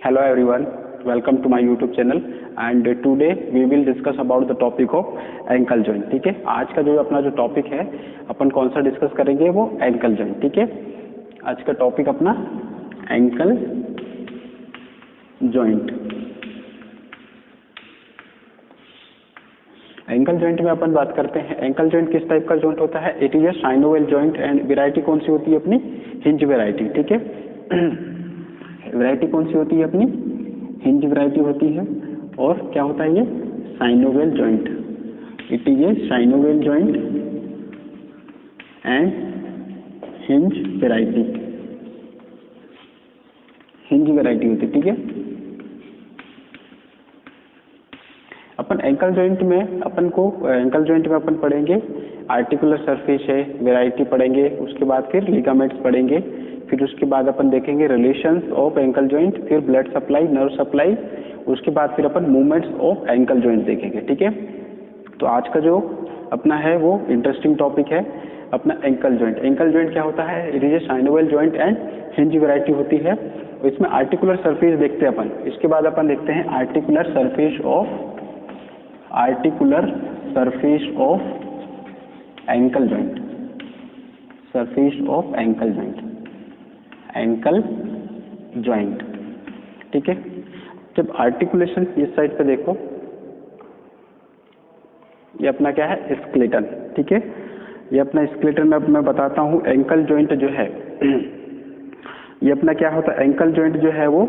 Hello everyone, welcome to my YouTube channel and today we will discuss about the topic of ankle joint. ठीक है, आज का जो अपना जो टॉपिक है अपन कौन सा डिस्कस करेंगे वो एंकल जॉइंट. ठीक है, आज का टॉपिक अपना एंकल जॉइंट. एंकल जॉइंट में अपन बात करते हैं एंकल जॉइंट किस टाइप का जॉइंट होता है. It is a synovial joint and variety कौन सी होती है अपनी हिंज वैरायटी. ठीक है, वैरायटी कौन सी होती है अपनी हिंज वैरायटी होती है. और क्या होता है ये synovial joint. It is a synovial joint and hinge variety. Hinge variety होती है. ठीक है, अपन एंकल जॉइंट में अपन पढ़ेंगे आर्टिकुलर सरफेस है, वैरायटी पढ़ेंगे, उसके बाद फिर लिगामेंट्स पढ़ेंगे, फिर उसके बाद अपन देखेंगे रिलेशंस ऑफ एंकल जॉइंट, फिर ब्लड सप्लाई, नर्व सप्लाई, उसके बाद फिर अपन मूवमेंट्स ऑफ एंकल जॉइंट देखेंगे. ठीक है, तो आज का जो अपना है वो इंटरेस्टिंग टॉपिक है अपना एंकल जॉइंट. एंकल जॉइंट क्या होता है. It is a synovial joint and hinge variety होती है. इसमें आर्टिकुलर सरफेस देखते हैं अपन. इसके बाद अपन देखते हैं articular surface of ankle joint. Surface of ankle joint. ठीक है, जब आर्टिकुलेशन इस साइड पे देखो, ये अपना क्या है स्केलेटन. ठीक है, ये अपना स्केलेटन में मैं बताता हूँ. एंकल जॉइंट जो है ये अपना क्या होता है. एंकल जॉइंट जो है वो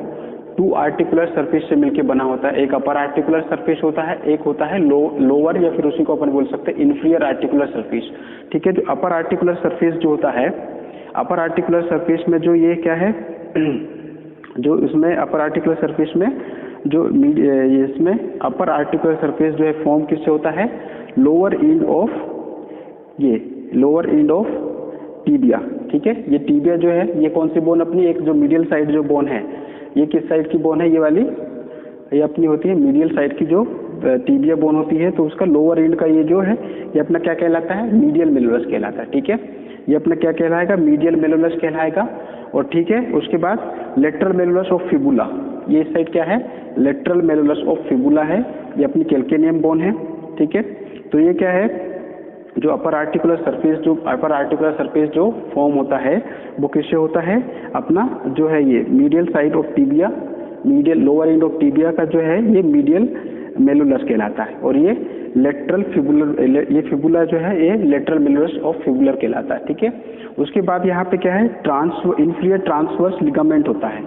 टू आर्टिकुलर सरफेस से मिलकर बना होता है. एक अपर आर्टिकुलर सरफेस होता है, एक होता है लोअर या फिर उसी को अपन बोल सकते हैं इन्फीरियर आर्टिकुलर सरफेस. ठीक है, जो अपर आर्टिकुलर सरफेस जो होता है, अपर आर्टिकुलर सरफेस में जो ये क्या है जो इसमें अपर आर्टिकुलर सरफेस में जो इसमें अपर आर्टिकुलर सरफेस जो है फॉर्म किससे होता है लोअर एंड ऑफ टीबिया. ठीक है, ये टीबिया जो है ये कौन सी बोन अपनी एक जो मीडियल साइड जो बोन है, ये किस साइड की बोन है, ये वाली ये अपनी होती है मीडियल साइड की जो टीबिया बोन होती है. तो उसका लोअर एंड का ये जो है ये अपना क्या कहलाता है मीडियल मेलुलस कहलाता है. ठीक है, ये अपना क्या कहलाएगा मीडियल मेलुलस कहलाएगा. और ठीक है, उसके बाद लेटरल मेलुलस ऑफ फिबुला, ये इस साइड क्या है लेटरल मेलुलस ऑफ फिबुला है, ये अपनी कैल्केनियम बोन है. ठीक है, तो ये क्या है जो अपर आर्टिकुलर सरफेस जो फॉर्म होता है वो किससे होता है अपना जो है ये medial side of tibia, medial lower end of tibia का जो है ये मीडियल मेलुलस कहलाता है. और ये लेटरल फिबुलर, ये फिबुला जो है ये लेटरल मेलुलस ऑफ फिबुलर कहलाता है. ठीक है, उसके बाद यहाँ पे क्या है इन्फीरियर ट्रांसवर्स लिगामेंट होता है.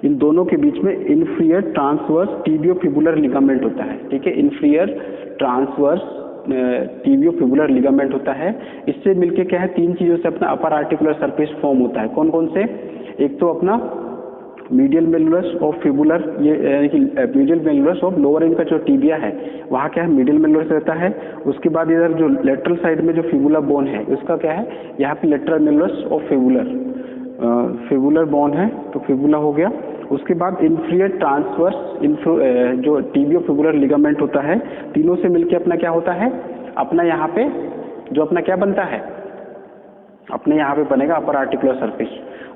इन दोनों के बीच में इन्फीरियर ट्रांसवर्स टिबियोफिबुलर लिगामेंट होता है. ठीक है, इन्फीरियर ट्रांसवर्स टिबियोफिबुलर लिगामेंट होता है. इससे मिलके क्या है तीन चीजों से अपना अपर आर्टिकुलर सरफेस फॉर्म होता है. कौन कौन से, एक तो अपना मीडियल मेलुलस ऑफ फिबुलर, ये यानी कि medial malleolus of lower and का जो टीबिया है वहाँ क्या है मीडियल मेलुलस रहता है. उसके बाद इधर जो लेटरल साइड में जो फिबुला बोन है उसका क्या है यहाँ पे lateral malleolus of fibular bone है, तो फिबुला हो गया. उसके बाद इन्फीरियर ट्रांसवर्स जो टिबियोफिबुलर लिगामेंट होता है, तीनों से मिलके अपना क्या होता है अपना यहाँ पे जो अपना क्या बनता है अपने यहाँ पे बनेगा अपर आर्टिकुलर सरफेस.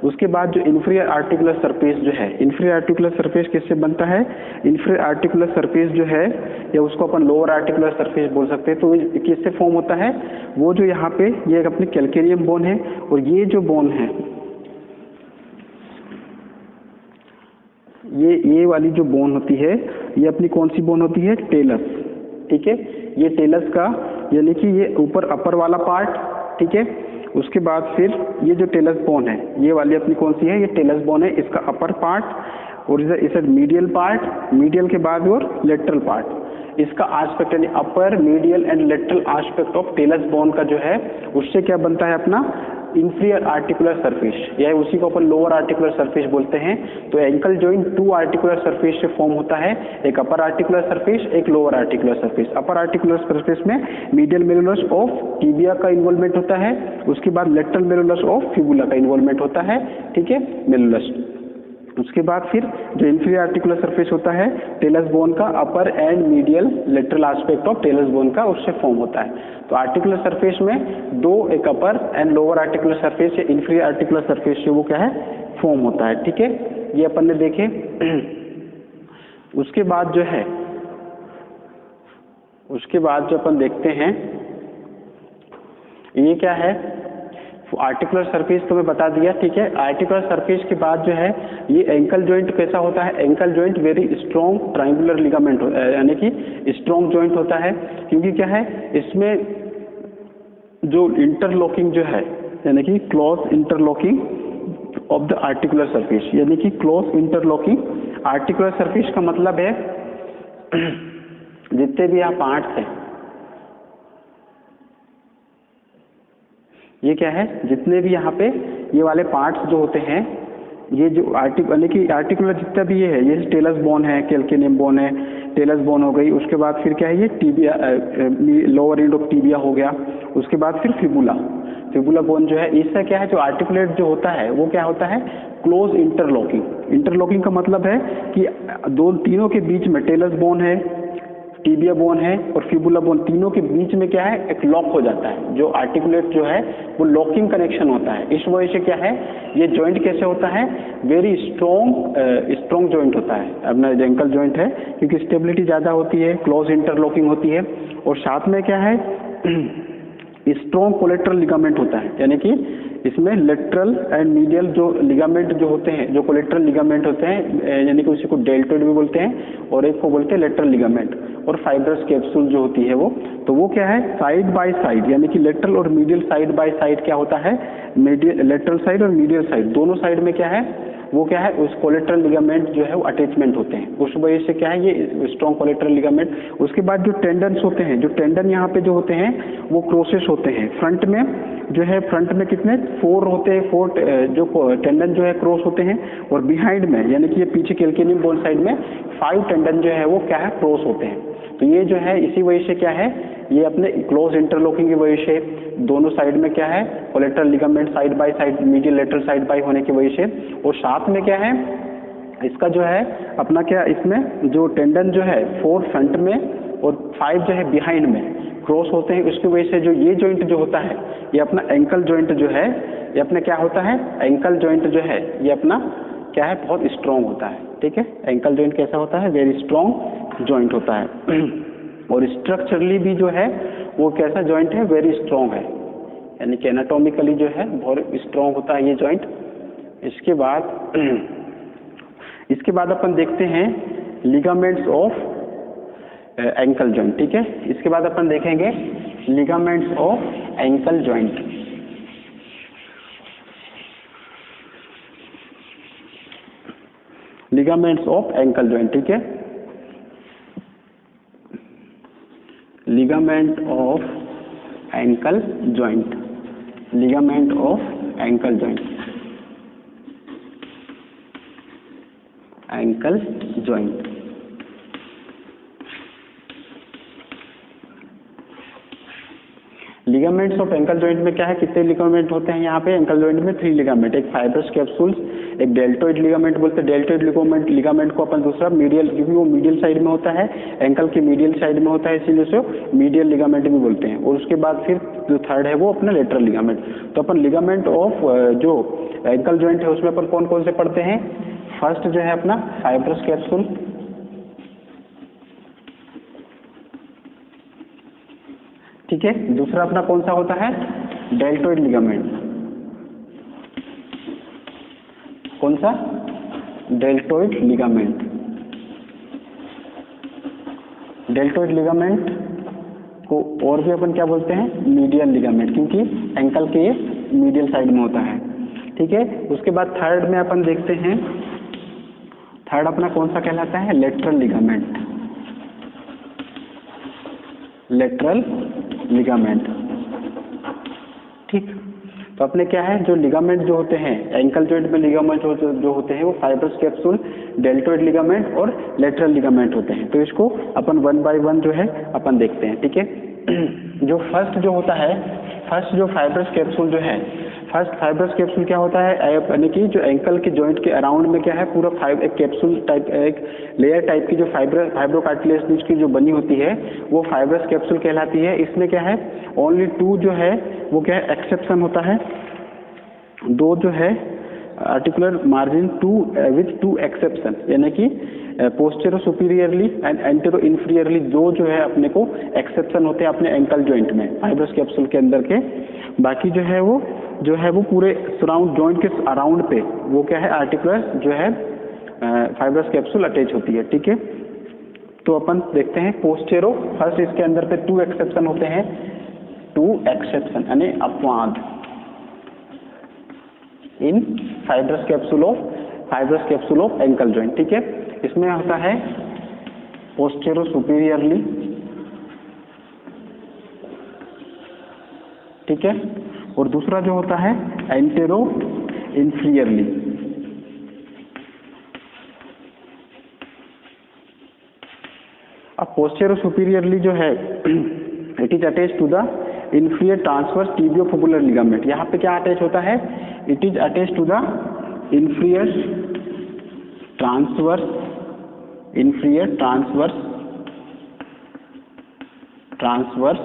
उसके बाद जो इन्फीरियर आर्टिकुलर सरफेस जो है, इन्फीरियर आर्टिकुलर सरफेस किससे बनता है, इन्फीरियर आर्टिकुलर सरफेस जो है या उसको अपन लोअर आर्टिकुलर सरफेस बोल सकते हैं. तो किससे फॉर्म होता है वो जो यहाँ पे ये अपनी कैल्केनियम बोन है. और ये जो बोन है ये वाली जो बोन होती है ये अपनी कौन सी बोन होती है टेलस. ठीक है, ये टेलस का यानी कि ये ऊपर अपर वाला पार्ट. ठीक है, उसके बाद फिर ये जो टेलस बोन है ये वाली अपनी कौन सी है ये टेलस बोन है. इसका अपर पार्ट और इसे मीडियल पार्ट, मीडियल के बाद और लेटरल पार्ट, इसका आस्पेक्ट यानी upper medial and lateral aspect of talus bone का जो है उससे क्या बनता है अपना इन्फीरियर आर्टिकुलर सरफेस, या उसी को अपन लोअर आर्टिकुलर सरफेस बोलते हैं. तो ankle joint two articular surface से फॉर्म होता है, एक अपर आर्टिकुलर सरफेस, एक lower articular surface. Upper articular surface में मीडियल मेलुलस ऑफ टिबिया का इन्वॉल्वमेंट होता है, उसके बाद लेटरल मेलुलस ऑफ फिबुला का इन्वॉल्वमेंट होता है. ठीक है, मेलुलस. उसके बाद फिर जो इंफीरियर आर्टिकुलर सरफेस होता है टेलस बोन का, upper and medial lateral aspect of talus bone का उससे फॉर्म होता है. तो आर्टिकुलर सरफेस में दो, एक अपर एंड लोअर आर्टिकुलर सरफेस या इंफीरियर आर्टिकुलर सरफेस से वो क्या है फॉर्म होता है. ठीक है, ये अपन ने देखे. उसके बाद जो है, उसके बाद जो अपन देखते हैं ये क्या है, आर्टिकुलर सरफेस तो मैं बता दिया, ठीक है। आर्टिकुलर सरफेस के बाद जो है ये एंकल जॉइंट कैसा होता है, ankle joint very strong triangular ligament यानी कि स्ट्रॉन्ग जॉइंट होता है, क्योंकि क्या है इसमें जो इंटरलॉकिंग जो है यानी कि close interlocking of the articular surface, यानी कि क्लोज इंटरलॉकिंग आर्टिकुलर सरफेस का मतलब है जितने भी यहाँ पार्ट्स हैं, ये क्या है, जितने भी यहाँ पे ये वाले पार्ट्स जो होते हैं, ये जो यानी कि आर्टिकुलर जितना भी ये है, ये टेलस बोन है, कैल्केनियम बोन है, टेलस बोन हो गई, उसके बाद फिर क्या है ये tibia, lower end of tibia हो गया, उसके बाद फिर फिबुला, फिबुला बोन जो है, इससे क्या है जो आर्टिकुलेट जो होता है वो क्या होता है, क्लोज इंटरलॉकिंग। इंटरलॉकिंग का मतलब है कि दो तीनों के बीच में टेलस बोन है, टीबिया बोन है और फिबुला बोन, तीनों के बीच में क्या है एक लॉक हो जाता है, जो आर्टिकुलेट जो है वो लॉकिंग कनेक्शन होता है। इस वजह से क्या है ये जॉइंट कैसे होता है, वेरी स्ट्रॉन्ग जॉइंट होता है अपना एंकल जॉइंट है, क्योंकि स्टेबिलिटी ज़्यादा होती है, क्लोज इंटरलॉकिंग होती है, और साथ में क्या है स्ट्रॉन्ग कोलेट्रल लिगामेंट होता है, यानी कि इसमें लेटरल एंड मीडियल जो लिगामेंट जो होते हैं, जो कोलेट्रल लिगामेंट होते हैं, यानी कि उसी को डेल्टोइड भी बोलते हैं और एक को बोलते हैं लेटरल लिगामेंट, और फाइब्रस कैप्सूल जो होती है वो, तो वो क्या है साइड बाय साइड, यानी कि लेटरल और मीडियल साइड बाय साइड क्या होता है, मीडियल लेटरल साइड और मीडियल साइड दोनों साइड में क्या है वो क्या है उस कोलेट्रल लिगामेंट जो है वो अटैचमेंट होते हैं, उस वजह से क्या है ये स्ट्रॉन्ग कोलेट्रल लिगामेंट। उसके बाद जो टेंडन्स होते हैं, जो टेंडन यहाँ पे जो होते हैं वो क्रोसेस होते हैं, फ्रंट में जो है, फ्रंट में कितने 4 होते हैं, 4 जो टेंडन जो है क्रॉस होते हैं, और बिहाइंड में यानी कि ये पीछे कैल्केनियम बोन साइड में 5 टेंडन जो है वो क्या है क्रॉस होते हैं। तो ये जो है इसी वजह से क्या है ये अपने क्लोज इंटरलॉकिंग की वजह से दोनों साइड में क्या है collateral ligament side by side, medial lateral side by होने की वजह से, और साथ में क्या है इसका जो है अपना क्या इसमें जो टेंडन जो है 4 फ्रंट में और 5 जो है बिहाइंड में क्रॉस होते हैं, उसकी वजह से जो ये जॉइंट जो होता है ये अपना एंकल जॉइंट जो है ये अपना क्या होता है, एंकल जॉइंट जो है ये अपना क्या है बहुत स्ट्रॉन्ग होता है, ठीक है। एंकल जॉइंट कैसा होता है, वेरी स्ट्रॉन्ग जॉइंट होता है और स्ट्रक्चरली भी जो है वो कैसा जॉइंट है, वेरी स्ट्रॉन्ग है, यानी कि एनाटॉमिकली जो है बहुत स्ट्रॉन्ग होता है ये जॉइंट। इसके बाद अपन देखते हैं लिगामेंट्स ऑफ एंकल जॉइंट, ठीक है। इसके बाद अपन देखेंगे ligaments of ankle joint. Ligaments of ankle joint, ठीक है। Ligament of ankle joint, ligament of ankle joint, ankle joint. Ligaments of ankle joint में क्या है, कितने लिगामेंट होते हैं यहाँ पे एंकल जॉइंट में, 3 लिगामेंट, एक फाइब्रस कैप्सूल्स, एक डेल्टोइड लिगामेंट बोलते हैं, डेल्टोइड लिगामेंट को अपन दूसरा मीडियल, क्योंकि वो मीडियल साइड में होता है, एंकल के मीडियल साइड में होता है इसीलिए उसे मीडियल लिगामेंट भी बोलते हैं, और उसके बाद फिर जो थर्ड है वो अपना लेटरल लिगामेंट। तो अपन लिगामेंट ऑफ जो एंकल जॉइंट है उसमें अपन कौन कौन से पढ़ते हैं, फर्स्ट जो है अपना फाइब्रस कैप्सूल, ठीक है। दूसरा अपना कौन सा होता है, डेल्टोइड लिगामेंट, कौन सा, डेल्टोइड लिगामेंट। डेल्टोइड लिगामेंट को और भी अपन क्या बोलते हैं, मीडियल लिगामेंट, क्योंकि एंकल के ये मीडियल साइड में होता है, ठीक है। उसके बाद थर्ड में अपन देखते हैं, थर्ड अपना कौन सा कहलाता है, लेटरल लिगामेंट, लेटरल लिगामेंट, ठीक। तो अपने क्या है जो लिगामेंट जो होते हैं एंकल जॉइंट में, लिगामेंट जो होते हैं वो फाइब्रस कैप्सूल, डेल्टोइड लिगामेंट और लेटरल लिगामेंट होते हैं। तो इसको अपन 1 बाय 1 जो है अपन देखते हैं, ठीक है। जो फर्स्ट जो होता है, फर्स्ट जो फाइब्रस कैप्सूल जो है, फर्स्ट फाइब्रस कैप्सूल क्या होता है, यानी कि जो एंकल के जॉइंट के अराउंड में क्या है पूरा एक कैप्सूल टाइप, एक लेयर टाइप की जो फाइब्रोकार्टिलेज की जो बनी होती है वो फाइब्रस कैप्सूल कहलाती है। इसमें क्या है ओनली 2 जो है वो क्या है एक्सेप्शन होता है, 2 जो है articular margin two with two exception, यानी कि postero superiorly and antero inferiorly दो जो है अपने को एक्सेप्शन होते हैं अपने एंकल जॉइंट में फाइब्रस कैप्सूल के अंदर के। बाकी जो है वो पूरे सराउंड जॉइंट के अराउंड पे वो क्या है आर्टिकुलर जो है फाइब्रस कैप्सूल अटैच होती है। ठीक है, तो अपन देखते हैं पोस्टेरो। फर्स्ट इसके अंदर पे टू एक्सेप्शन होते हैं, टू एक्सेप्शन यानी अपवाद in fibrous capsule of ankle joint. ठीक है, इसमें होता है पोस्टेरो सुपीरियरली, ठीक है, और दूसरा जो होता है एंटेरो इन्फीरियरली। अब पोस्टेरो सुपीरियरली जो है it is attach to the inferior transverse tibiofibular ligament. यहाँ पे क्या अटैच होता है, it is attach to the inferior transverse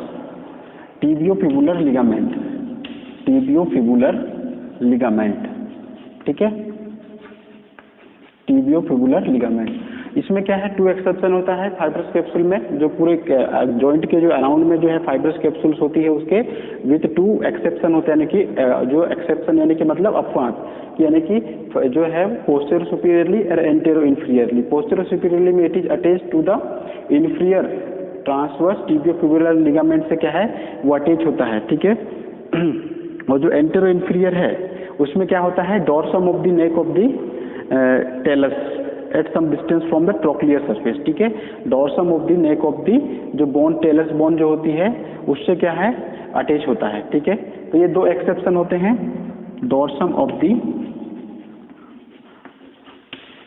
tibiofibular ligament, ठीक है, टिबियोफिबुलर लिगामेंट। इसमें क्या है, टू एक्सेप्शन होता है फाइब्रस कैप्सूल में, जो पूरे जॉइंट के जो अराउंड में जो है फाइब्रस कैप्सूल्स होती है उसके विथ टू एक्सेप्शन होते हैं, यानी कि जो एक्सेप्शन यानी कि मतलब अपवाद, यानी कि जो है पोस्टेरो सुपीरियरली और एंटेरो इन्फीरियरली। पोस्टेरो सुपीरियरली में it is attach to the inferior transverse tibiofibular ligament से क्या है वो अटैच होता है। ठीक है, और जो एंटेरो इन्फीरियर है उसमें क्या होता है, dorsum of the neck of the talus at some distance from the trochlear surface. ठीक है, dorsum of the neck of the जो बोन टेलस बोन जो होती है उससे क्या है अटैच होता है। ठीक है, तो ये दो एक्सेप्शन होते हैं, dorsum of the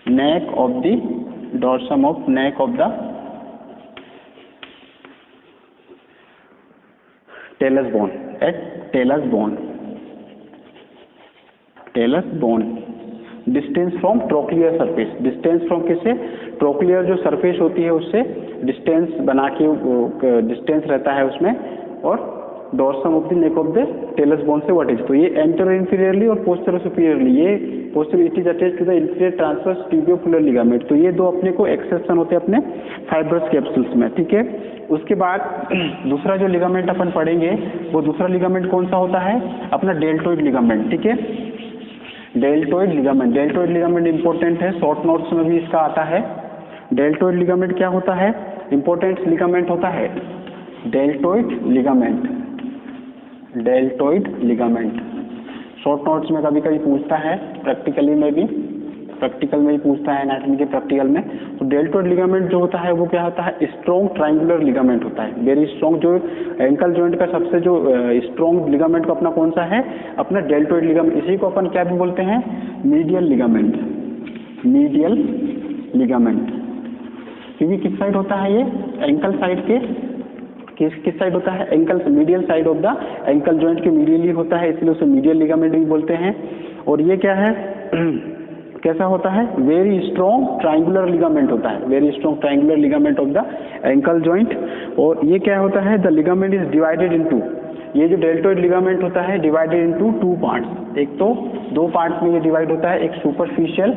neck of the talus bone at talus bone distance from trochlear surface. Distance from किससे, ट्रोक्लियर जो सरफेस होती है उससे डिस्टेंस बना के डिस्टेंस रहता है उसमें, और dorsum of the neck of the talus bone से व्हाट इज। तो ये एंटेरो इन्फीरियरली और पोस्टेरो सुपीरियरली, ये postero it is attach to the inferior transverse tibiofibular ligament. तो ये दो अपने को एक्सेप्शन होते हैं अपने फाइब्रस कैप्सूल्स में। ठीक है, उसके बाद दूसरा जो लिगामेंट अपन पढ़ेंगे वो दूसरा लिगामेंट कौन सा होता है, अपना डेल्टोइड लिगामेंट। ठीक है, डेल्टोइड लिगामेंट इंपॉर्टेंट है, शॉर्ट नोट्स में भी इसका आता है। डेल्टोइड लिगामेंट क्या होता है, इंपॉर्टेंट लिगामेंट होता है डेल्टोइड लिगामेंट। शॉर्ट नोट्स में कभी कभी पूछता है, प्रैक्टिकल में भी पूछता है, एनाटॉमी के प्रैक्टिकल में। तो डेल्टोइड लिगामेंट जो होता है वो क्या होता है, स्ट्रॉन्ग ट्रायंगुलर लिगामेंट होता है, वेरी स्ट्रॉन्ग। जो एंकल जॉइंट का सबसे जो स्ट्रॉन्ग लिगामेंट को अपना कौन सा है, अपना डेल्टोइड लिगामेंट। इसी को अपन क्या भी बोलते हैं, मीडियल लिगामेंट। क्योंकि किस साइड होता है ये, एंकल साइड के किस साइड होता है, ankle medial side of the ankle joint के मीडियली होता है, इसलिए उसे मीडियल लिगामेंट भी बोलते हैं। और ये क्या है कैसा होता है, वेरी स्ट्रॉन्ग ट्रायंगुलर लिगामेंट होता है, very strong triangular ligament of the ankle joint. और ये क्या होता है, the ligament is divided into, ये जो डेल्टोइड लिगामेंट होता है डिवाइडेड इनटू टू पार्ट्स। एक तो दो पार्ट्स में ये डिवाइड होता है, एक सुपरफिशियल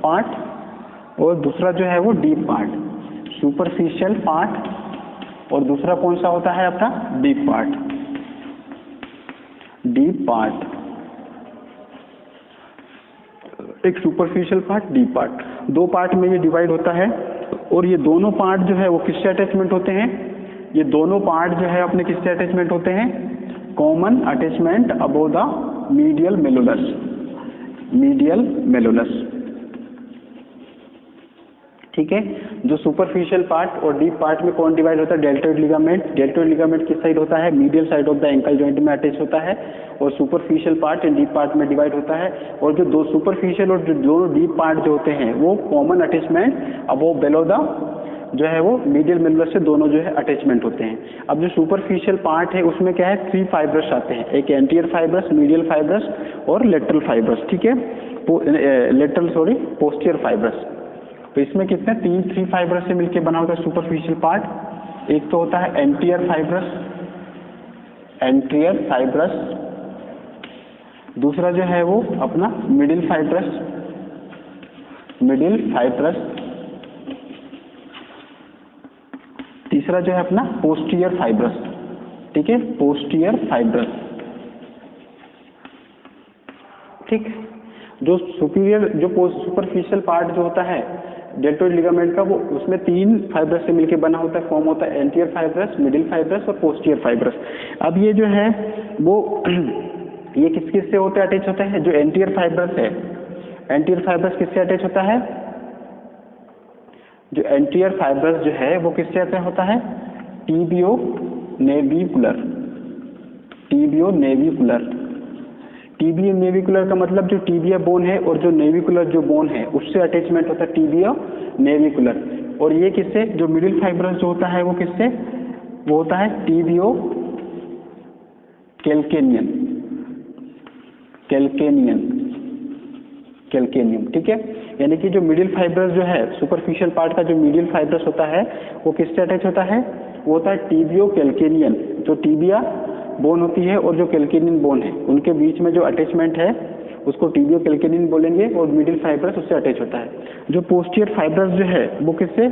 पार्ट और दूसरा जो है वो डीप पार्ट। सुपरफिशियल पार्ट और दूसरा कौन सा होता है अपना, डीप पार्ट। एक सुपरफिशियल पार्ट, डीप पार्ट, दो पार्ट में ये डिवाइड होता है। और ये दोनों पार्ट जो है वो किससे अटैचमेंट होते हैं, ये दोनों पार्ट जो है अपने किससे अटैचमेंट होते हैं, common attachment above the medial malleolus. ठीक है, जो सुपरफिशियल पार्ट और डीप पार्ट में कौन डिवाइड होता है, डेल्टोइड लिगामेंट। डेल्टोइड लिगामेंट किस साइड होता है, medial side of the ankle joint में अटैच होता है, और superficial part and deep part में डिवाइड होता है। और जो दो सुपरफिशियल और जो दोनों डीप पार्ट जो होते हैं वो common attachment above below the जो है वो मीडियल मेलुलस से दोनों जो है अटैचमेंट होते हैं। अब जो सुपरफिशियल पार्ट है उसमें क्या है, थ्री फाइब्रस आते हैं, एक एंटीरियर फाइब्रस, मीडियल फाइब्रस और लेटरल फाइब्रस। ठीक है, पोस्टीरियर फाइब्रस। तो इसमें कितने थ्री फाइब्रस से मिलकर बना होता है सुपरफिशियल पार्ट। एक तो होता है एंटीरियर फाइब्रस, दूसरा जो है वो अपना मिडिल फाइब्रस, तीसरा जो है अपना पोस्टीरियर फाइब्रस, ठीक है, पोस्टीरियर फाइब्रस, ठीक। जो सुपीरियर जो सुपरफिशियल पार्ट जो होता है डेल्टोइड लिगामेंट का, वो उसमें 3 फाइब्रस से मिलकर बना होता है, फॉर्म होता है एंटीरियर फाइब्रस, मिडिल फाइब्रस और पोस्टीरियर फाइब्रस। अब ये जो है वो ये किस किस से होते अटैच होता है? जो एंटीरियर फाइब्रस है, एंटीरियर फाइब्रस किससे अटैच होता है? जो एंटीरियर फाइब्रस जो है वो किससे अटैच होता है? Tibio navicular, tibio navicular. Tibio navicular का मतलब जो टीबिया बोन है और जो नेविकुलर जो बोन है उससे अटैचमेंट होता है टीबियो नेविकुलर। और ये किससे? जो मिडिल फाइब्रस जो होता है वो किससे? वो होता है टीबियो कैल्केनियन, कैल्केनियम, ठीक है। यानी कि जो मिडिल फाइब्रस जो है, सुपरफिशियल पार्ट का जो मिडिल फाइब्रस होता है वो किससे अटैच होता है? वो होता है टीबियो कैल्केनियन। जो टीबिया बोन होती है और जो कैल्केनियन बोन है उनके बीच में जो अटैचमेंट है उसको टीबियो कैल्केनियन बोलेंगे, और मिडिल फाइब्रस उससे अटैच होता है। जो पोस्टीरियर फाइब्रस जो है वो किससे?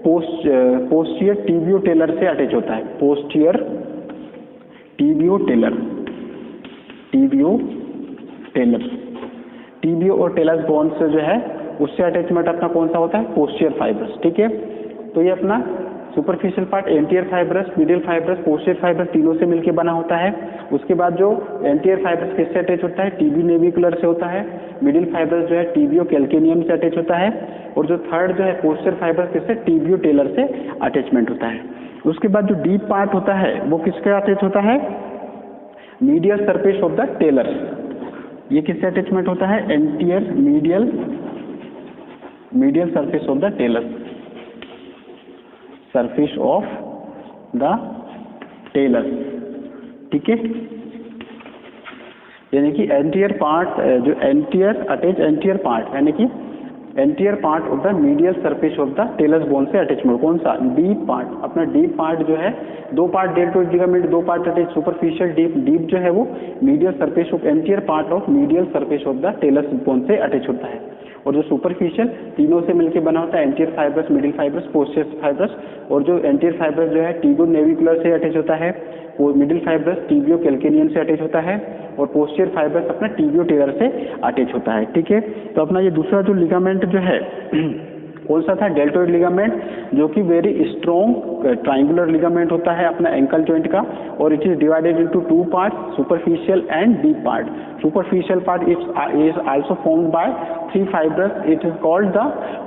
पोस्टीरियर टीबियो टेलर से अटैच होता है, posterior tibiotalar, tibiotalar, tibio और टेलस बोन से जो है उससे अटैचमेंट अपना कौन सा होता है? पोस्टीरियर फाइब्रस, ठीक है। तो ये अपना superficial part anterior fibrous, middle fibrous, posterior fibrous तीनों से मिलकर बना होता है। उसके बाद जो एंटीरियर फाइब्रस किससे अटैच होता है? टीबियो नेविकुलर से होता है। मिडिल फाइब्रस जो है टीबियो कैल्केनियम से अटैच होता है। और जो थर्ड जो है पोस्टीरियर फाइब्रस किससे? टीबियो टेलर से अटैचमेंट होता है। उसके बाद जो डीप पार्ट होता है वो किसके अटैच होता है? Medial surface of the talar. ये किससे अटैचमेंट होता है? Anterior medial surface of the talar, surface of the talar, ठीक है। यानी कि एंटीरियर पार्ट, जो एंटीरियर अटैच एंटीरियर पार्ट, यानी कि anterior part of the medial surface of the talus bone से अटैचमेंट। कौन सा? Deep part. अपना डीप पार्ट जो है, 2 part deltoid ligament, 2 part attach, superficial deep. Deep जो है वो medial surface of anterior part of medial surface of the talus bone से अटैच होता है। और जो सुपरफिशियल तीनों से मिलकर बना होता है anterior fibrous, middle fibrous, posterior fibrous. और जो एंटीरियर फाइब्रस जो है टीबियो नेविकुलर से अटैच होता है, वो मिडिल फाइब्रस टीबियो कैल्केनियन से अटैच होता है, और पोस्टीरियर फाइब्रस अपना टीबियो टेलर से अटैच होता है, ठीक है। तो अपना ये दूसरा जो लिगामेंट जो है कौन सा था? डेल्टोइड लिगामेंट, जो कि वेरी स्ट्रॉन्ग ट्राइंगुलर लिगामेंट होता है अपना एंकल जॉइंट का। और it is divided into 2 parts, superficial and deep part. Superficial part is also formed by 3 fibrous. It is called the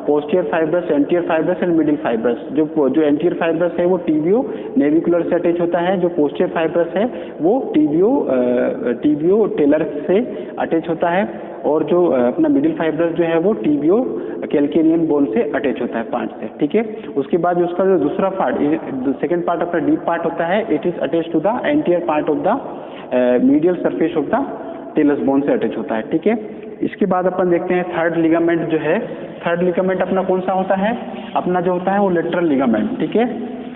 posterior fibrous, anterior fibrous and middle fibrous. जो anterior fibrous है वो tibio navicular से attach होता है। जो posterior fibrous है वो tibio Taylor से अटैच होता है। और जो अपना मिडिल फाइब्रस जो है वो टीबियो कैल्केनियन बोन से अटैच होता है, पार्ट से, ठीक है। उसके बाद उसका जो दूसरा पार्ट, सेकंड पार्ट अपना डीप पार्ट होता है, it is attach to the anterior part of the medial surface of the talus bone से अटैच होता है, ठीक है। इसके बाद अपन देखते हैं थर्ड लिगामेंट जो है। थर्ड लिगामेंट अपना कौन सा होता है? अपना जो होता है वो लेटरल लिगामेंट, ठीक है।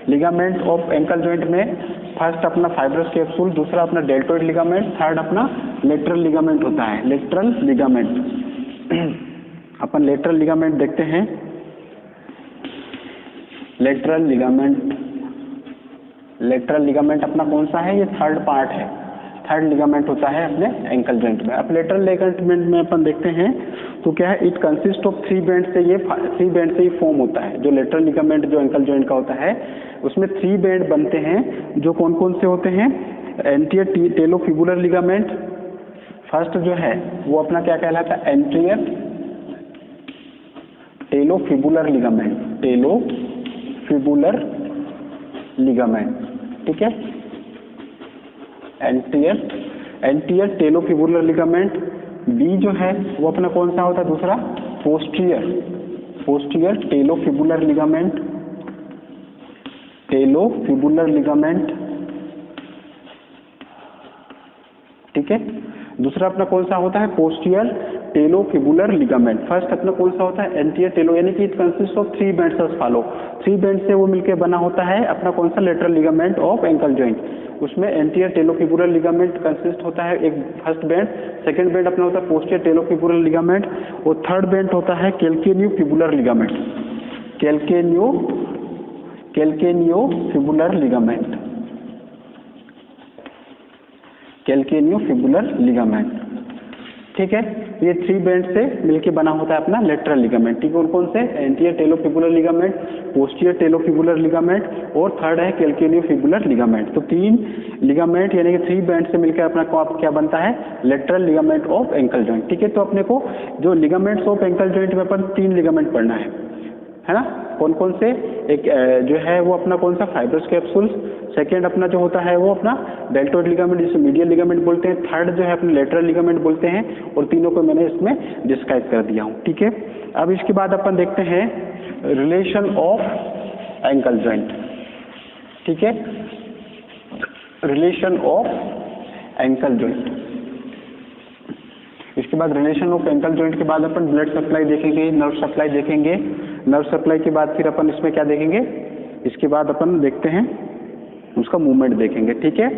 लिगामेंट ऑफ एंकल जॉइंट में फर्स्ट अपना फाइब्रस कैप्सूल, दूसरा अपना डेल्टोइड लिगामेंट, थर्ड अपना लेटरल लिगामेंट होता है, लेटरल लिगामेंट। अपन लेटरल लिगामेंट देखते हैं। लेटरल लिगामेंट अपना कौन सा है? ये थर्ड पार्ट है, थर्ड लिगामेंट होता है अपने एंकल जॉइंट में। अब लेटरल लिगामेंट में अपन देखते हैं तो क्या है? इट कंसिस्ट ऑफ 3 बैंड से, ये 3 बैंड से ही फॉर्म होता है। जो लेटरल लिगामेंट जो एंकल जॉइंट का होता है उसमें 3 बैंड बनते हैं, जो कौन कौन से होते हैं? एंटीरियर टेलोफिबुलर लिगामेंट फर्स्ट जो है वो अपना क्या कहलाता है? एंटीरियर टेलोफिबुलर लिगामेंट, टेलोफिबुलर लिगामेंट, ठीक है। Anterior टेलोफिबुलर ligament. बी जो है वो अपना कौन सा होता है? दूसरा पोस्टीरियर टेलोफिबुलर लिगामेंट, ठीक है। दूसरा अपना कौन सा होता है? Posterior टेलोफिबुलर ligament. फर्स्ट अपना कौन सा होता है, एंटीरियर टेलो, यानी कि it consist of 3 bands of follow, 3 band से वो मिलकर बना होता है अपना कौन सा, lateral ligament of ankle joint. उसमें एंटीरियर टेलोफिबुलर लिगामेंट कंसिस्ट होता है एक फर्स्ट बैंड, सेकंड बैंड अपना होता है पोस्टीरियर टेलोफिबुलर लिगामेंट, और थर्ड बैंड होता है कैल्केनियोफिबुलर लिगामेंट, कैल्केनियोफिबुलर लिगामेंट, कैल्केनियोफिबुलर लिगामेंट। ठीक है, ये 3 बैंड से मिलके बना होता है अपना लेटरल लिगामेंट। ठीक है, कौन कौन से, एंटीरियर टेलोफिबुलर लिगामेंट, पोस्टीरियर टेलोफिबुलर लिगामेंट, और थर्ड है कैल्केनियोफिबुलर लिगामेंट। तो 3 लिगामेंट यानी कि 3 बैंड से मिलकर अपना क्या बनता है, lateral ligament of ankle joint. ठीक है, तो अपने को जो लिगामेंट्स ऑफ एंकल जॉइंट में अपन 3 लिगामेंट पढ़ना है ना, कौन कौन से, एक जो है वो अपना कौन सा, फाइब्रस कैप्सूल्स, सेकेंड अपना जो होता है वो अपना डेल्टोइड लिगामेंट जिसे मीडियल लिगामेंट बोलते हैं, थर्ड जो है अपने लेटरल लिगामेंट बोलते हैं, और तीनों को मैंने इसमें डिस्क्राइब कर दिया हूँ। ठीक है, अब इसके बाद अपन देखते हैं रिलेशन ऑफ एंकल जॉइंट। ठीक है, रिलेशन ऑफ एंकल जॉइंट। इसके बाद रिलेशन ऑफ एंकल जॉइंट के बाद अपन ब्लड सप्लाई देखेंगे, नर्व सप्लाई देखेंगे, नर्व सप्लाई के बाद फिर अपन इसमें क्या देखेंगे, इसके बाद अपन देखते हैं उसका मूवमेंट देखेंगे। ठीक है,